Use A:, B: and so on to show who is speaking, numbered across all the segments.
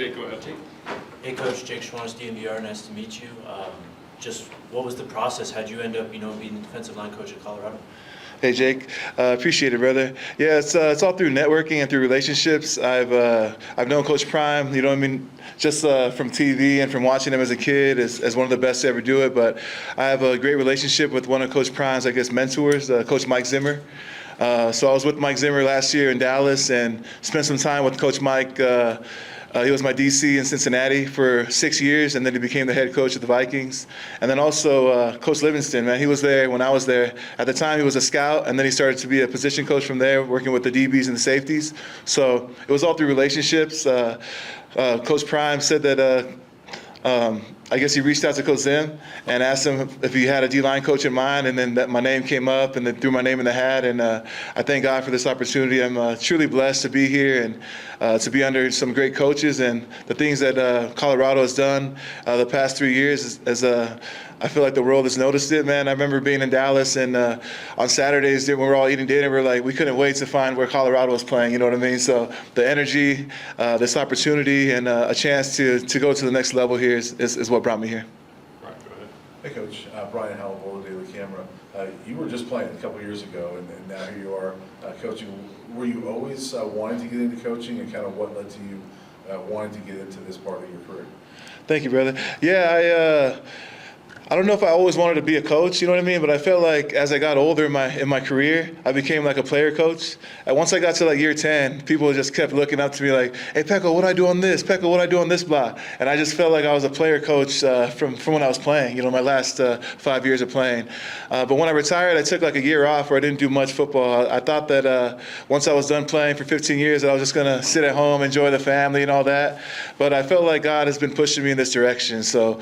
A: Jake, go ahead.
B: Hey, Coach. Jake Schwanz, DNVR. Nice to meet you. Just what was the process? How'd you end up, being the defensive line coach at Colorado?
C: Hey, Jake. Appreciate it, brother. Yeah, it's all through networking and through relationships. I've known Coach Prime, just from TV and from watching him as a kid as one of the best to ever do it. But I have a great relationship with one of Coach Prime's, mentors, Coach Mike Zimmer. So I was with Mike Zimmer last year in Dallas and spent some time with Coach Mike. He was my DC in Cincinnati for 6 years, and then he became the head coach of the Vikings. And then also Coach Livingston, man, he was there when I was there. At the time, he was a scout, and then he started to be a position coach from there, working with the DBs and the safeties. So it was all through relationships. Coach Prime said that I guess he reached out to Coach Zim and asked him if he had a D-line coach in mind, and then my name came up, and then threw my name in the hat. And I thank God for this opportunity. I'm truly blessed to be here and to be under some great coaches, and the things that Colorado has done the past 3 years as I feel like the world has noticed it, man. I remember being in Dallas, and on Saturdays when we were all eating dinner, we couldn't wait to find where Colorado was playing, you know what I mean? So the energy, this opportunity, and a chance to go to the next level here is what brought me here.
A: Right, go ahead.
D: Hey, Coach. Brian Howell, Daily Camera. You were just playing a couple years ago, and now here you are coaching. Were you always wanting to get into coaching, and kind of what led to you wanting to get into this part of your career?
C: Thank you, brother. Yeah, I don't know if I always wanted to be a coach, you know what I mean? But I felt like as I got older in my career, I became like a player coach. And once I got to year 10, people just kept looking up to me like, "Hey, Peko, what do I do on this? Peko, what do I do on this block?" And I just felt like I was a player coach from when I was playing, my last 5 years of playing. But when I retired, I took a year off where I didn't do much football. I thought that once I was done playing for 15 years, that I was just going to sit at home, enjoy the family and all that. But I felt like God has been pushing me in this direction. So.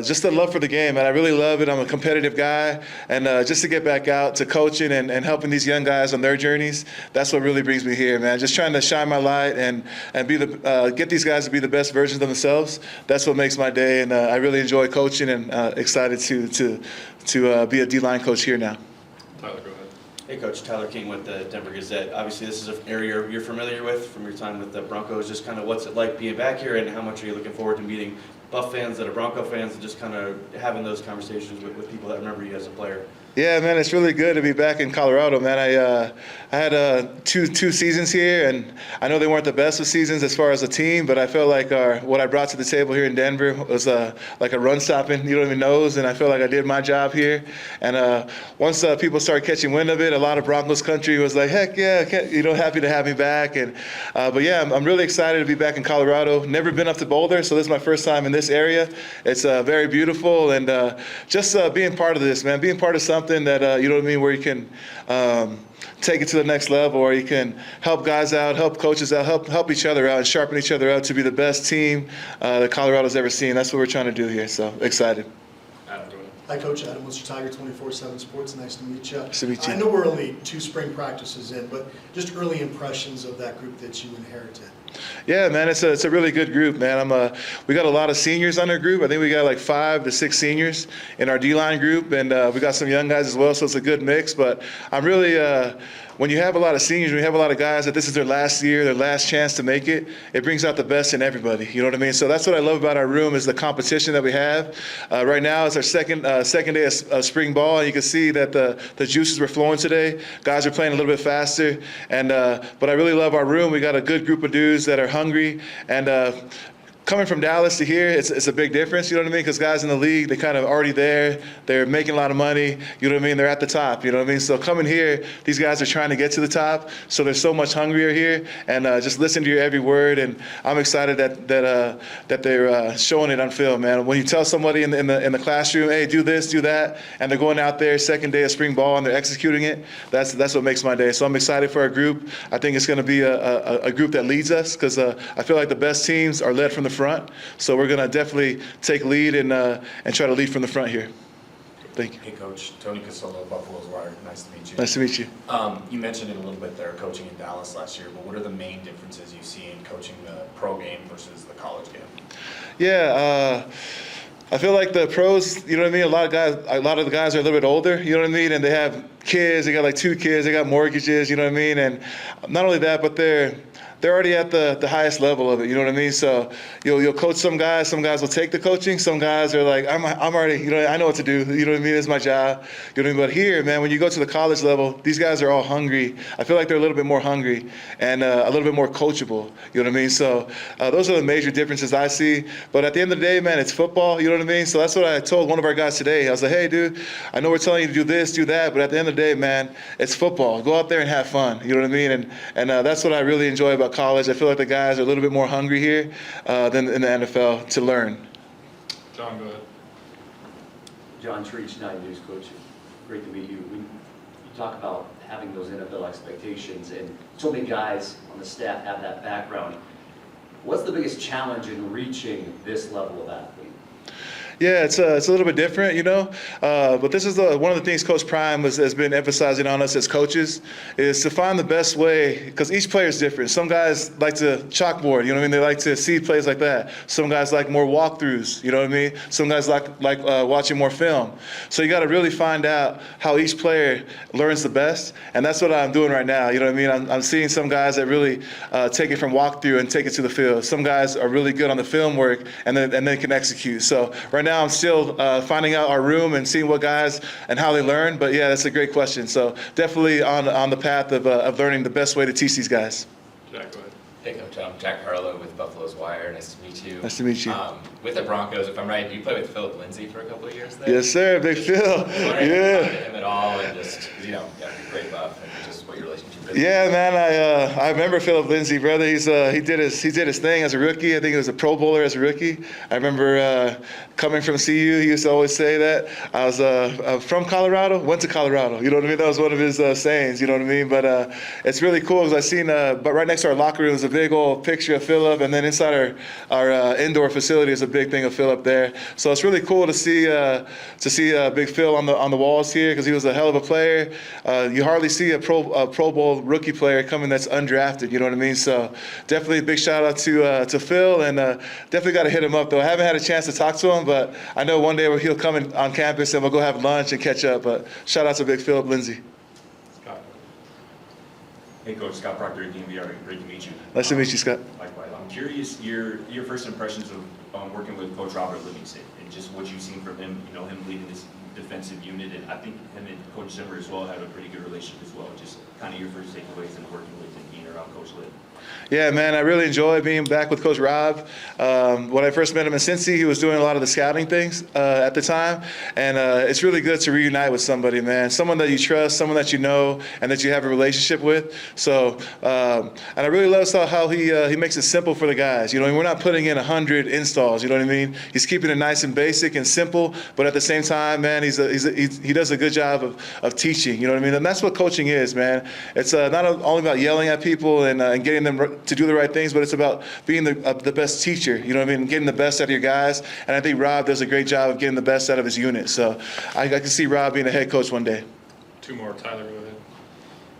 C: Just the love for the game, and I really love it. I'm a competitive guy, and just to get back out to coaching and helping these young guys on their journeys, that's what really brings me here, man. Just trying to shine my light and get these guys to be the best versions of themselves. That's what makes my day, and I really enjoy coaching, and excited to be a D-line coach here now.
A: Tyler, go ahead.
B: Hey, Coach. Tyler King with the Denver Gazette. Obviously, this is an area you're familiar with from your time with the Broncos. Just kind of what's it like being back here, and how much are you looking forward to meeting Buff fans that are Bronco fans, and just kind of having those conversations with people that remember you as a player?
C: Yeah, man, it's really good to be back in Colorado, man. I had two seasons here, and I know they weren't the best of seasons as far as a team, but I felt like what I brought to the table here in Denver was like a run-stopping, you don't even knows, and I feel like I did my job here. And once people started catching wind of it, a lot of Broncos country was like, heck yeah, happy to have me back. But yeah, I'm really excited to be back in Colorado. Never been up to Boulder, so this is my first time in this area. It's very beautiful, and just being part of this, man, being part of something that where you can take it to the next level, or you can help guys out, help coaches out, help each other out, and sharpen each other out to be the best team that Colorado's ever seen. That's what we're trying to do here. So excited.
A: Adam, go ahead.
E: Hi, Coach. Adam Wilson, Tiger 24/7 Sports. Nice to meet you.
C: Nice to meet you.
E: I know we're only 2 spring practices in, but just early impressions of that group that you inherited.
C: Yeah, man, it's a really good group, man. We got a lot of seniors on our group. I think we got 5 to 6 seniors in our D-line group, and we got some young guys as well, so it's a good mix. But I'm really, when you have a lot of seniors, when you have a lot of guys that this is their last year, their last chance to make it, it brings out the best in everybody. You know what I mean? So that's what I love about our room is the competition that we have. Right now it's our second day of spring ball, and you can see that the juices were flowing today. Guys are playing a little bit faster, and but I really love our room. We got a good group of dudes that are hungry, and coming from Dallas to here, it's a big difference, you know what I mean? Because guys in the league, they kind of already there. They're making a lot of money, you know what I mean? They're at the top, you know what I mean? So coming here, these guys are trying to get to the top, so they're so much hungrier here, and just listen to your every word, and I'm excited that they're showing it on film, man. When you tell somebody in the classroom, hey, do this, do that, and they're going out there, second day of spring ball, and they're executing it, that's what makes my day. So I'm excited for our group. I think it's going to be a group that leads us, because I feel like the best teams are led from the front. So we're going to definitely take lead and try to lead from the front here. Thank you.
F: Hey, Coach. Tony Casolo, Buffalo's Wire. Nice to meet you.
C: Nice to meet you.
F: You mentioned it a little bit there, coaching in Dallas last year, but what are the main differences you see in coaching the pro game versus the college game?
C: Yeah, I feel like the pros, you know what I mean? A lot of the guys are a little bit older, you know what I mean? And they have kids, they got like 2 kids, they got mortgages, you know what I mean? And not only that, but they're already at the highest level of it, you know what I mean? So you'll coach some guys will take the coaching, some guys are like, I'm already, you know, I know what to do, you know what I mean? It's my job, you know what I mean? But here, man, when you go to the college level, these guys are all hungry. I feel like they're a little bit more hungry and a little bit more coachable, you know what I mean? So those are the major differences I see. But at the end of the day, man, it's football, you know what I mean? So that's what I told one of our guys today. I was like, hey, dude, I know we're telling you to do this, do that, but at the end of the day, man, it's football. Go out there and have fun, you know what I mean? And that's what I really enjoy about college. I feel like the guys are a little bit more hungry here than in the NFL to learn.
A: John, go ahead.
G: John Treach, 9 News Coach. Great to meet you. You talk about having those NFL expectations, and so many guys on the staff have that background. What's the biggest challenge in reaching this level of athlete?
C: Yeah, it's a little bit different, you know. But this is one of the things Coach Prime has been emphasizing on us as coaches is to find the best way, because each player is different. Some guys like to chalkboard, you know what I mean? They like to see plays like that. Some guys like more walkthroughs, you know what I mean? Some guys like watching more film. So you got to really find out how each player learns the best, and that's what I'm doing right now. You know what I mean? I'm seeing some guys that really take it from walkthrough and take it to the field. Some guys are really good on the film work and then can execute. So right now I'm still finding out our room and seeing what guys and how they learn. But yeah, that's a great question. So definitely on the path of learning the best way to teach these guys.
A: Jack, go ahead.
H: Hey Coach, I'm Jack Harlow with Buffalo's Wire. Nice to meet you.
C: Nice to meet you.
H: With the Broncos, if I'm right, you played with Philip Lindsay for a couple of years there?
C: Yes, sir. Big Phil.
H: Yeah.
C: Yeah.
H: Him at all, and just, you know, yeah, great buff, and just what your relationship is.
C: Yeah, man. I remember Philip Lindsay, brother. He did his thing as a rookie. I think he was a Pro Bowler as a rookie. I remember coming from CU. He used to always say that. I was from Colorado, went to Colorado. You know what I mean? That was one of his sayings. You know what I mean? But it's really cool because I seen. But right next to our locker room is a big old picture of Philip, and then inside our indoor facility is a big thing of Philip there. So it's really cool to see Big Phil on the walls here because he was a hell of a player. You hardly see a Pro Bowl rookie player coming that's undrafted. You know what I mean? So definitely a big shout out to Phil, and definitely got to hit him up though. I haven't had a chance to talk to him, but I know one day he'll come on campus and we'll go have lunch and catch up. But shout out to Big Philip Lindsay.
A: Scott.
I: Hey Coach, Scott Proctor at DNVR, great to meet you.
C: Nice to meet you, Scott.
I: Likewise. I'm curious your first impressions of working with Coach Robert Livingston and just what you've seen from him, you know, him leading this defensive unit, and I think him and Coach Zimmer as well have a pretty good relationship as well. Just kind of your first takeaways and working with and being around Coach Liv.
C: Yeah, man, I really enjoy being back with Coach Rob. When I first met him in Cincy, he was doing a lot of the scouting things at the time, and it's really good to reunite with somebody, man, someone that you trust, someone that you know, and that you have a relationship with. So, and I really love how he makes it simple for the guys. You know, we're not putting in 100 installs. You know what I mean? He's keeping it nice and basic and simple, but at the same time, man, he does a good job of teaching. You know what I mean? And that's what coaching is, man. It's not only about yelling at people and getting them to do the right things, but it's about being the best teacher, you know what I mean, getting the best out of your guys, and I think Rob does a great job of getting the best out of his unit, so I can see Rob being a head coach one day.
A: 2 more. Tyler, go ahead.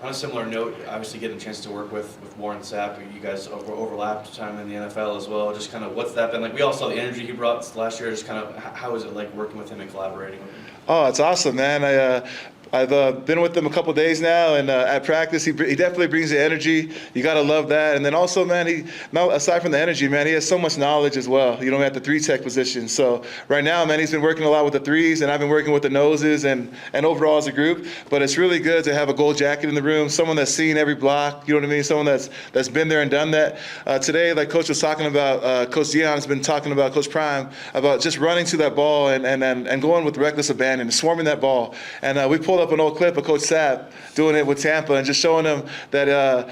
B: On a similar note, obviously getting a chance to work with Warren Sapp, you guys overlapped time in the NFL as well, just kind of what's that been like? We all saw the energy he brought last year, just kind of how is it like working with him and collaborating with him?
C: Oh, it's awesome, man. I've been with him a couple days now, and at practice, he definitely brings the energy. You got to love that. And then also, man, aside from the energy, man, he has so much knowledge as well, you know, at the 3-tech position. So right now, man, he's been working a lot with the 3s, and I've been working with the noses and overall as a group. But it's really good to have a gold jacket in the room, someone that's seen every block, you know what I mean, someone that's been there and done that. Today, like Coach was talking about, Coach Dion's been talking about, Coach Prime, about just running to that ball and going with reckless abandon, swarming that ball. And we pulled up an old clip of Coach Sapp doing it with Tampa and just showing him that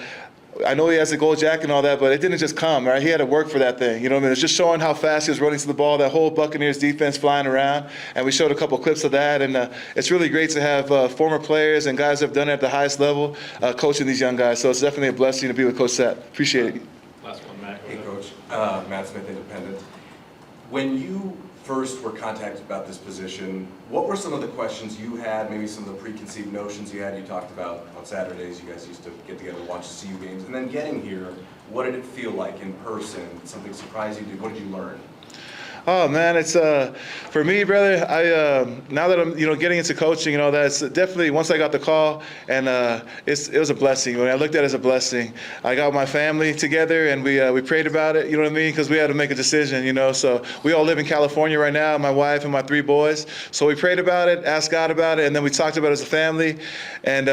C: I know he has a gold jacket and all that, but it didn't just come, right? He had to work for that thing, you know what I mean? It's just showing how fast he was running to the ball, that whole Buccaneers defense flying around, and we showed a couple clips of that, and it's really great to have former players and guys that have done it at the highest level coaching these young guys, so it's definitely a blessing to be with Coach Sapp. Appreciate it.
A: Last one, Matt. Go
J: Hey
A: ahead.
J: Coach, Matt Smith, Independent. When you first were contacted about this position, what were some of the questions you had, maybe some of the preconceived notions you had? You talked about on Saturdays you guys used to get together and watch the CU games, and then getting here, what did it feel like in person? Did something surprise you? What did you learn?
C: Oh man, it's for me, brother. I now that I'm getting into coaching and all that, it's definitely once I got the call, and it was a blessing. When I looked at it as a blessing, I got my family together and we prayed about it. You know what I mean? Because we had to make a decision. So we all live in California right now. My wife and my 3 boys. So we prayed about it, asked God about it, and then we talked about it as a family. And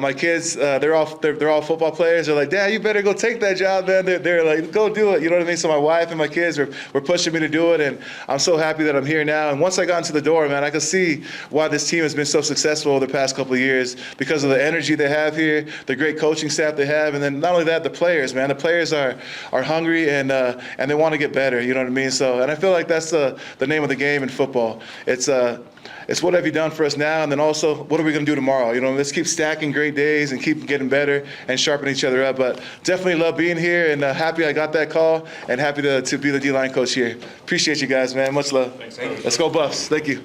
C: my kids, they're all football players. They're like, Dad, you better go take that job, man. They're like, go do it. You know what I mean? So my wife and my kids were pushing me to do it, and I'm so happy that I'm here now. And once I got into the door, man, I could see why this team has been so successful over the past couple of years because of the energy they have here, the great coaching staff they have, and then not only that, the players, man. The players are hungry and they want to get better. You know what I mean? So, and I feel like that's the name of the game in football. It's what have you done for us now, and then also what are we going to do tomorrow? Let's keep stacking great days and keep getting better and sharpening each other up. But definitely love being here and happy I got that call and happy to be the D-line coach here. Appreciate you guys, man. Much love.
A: Thanks, Coach.
C: Let's go Buffs. Thank you.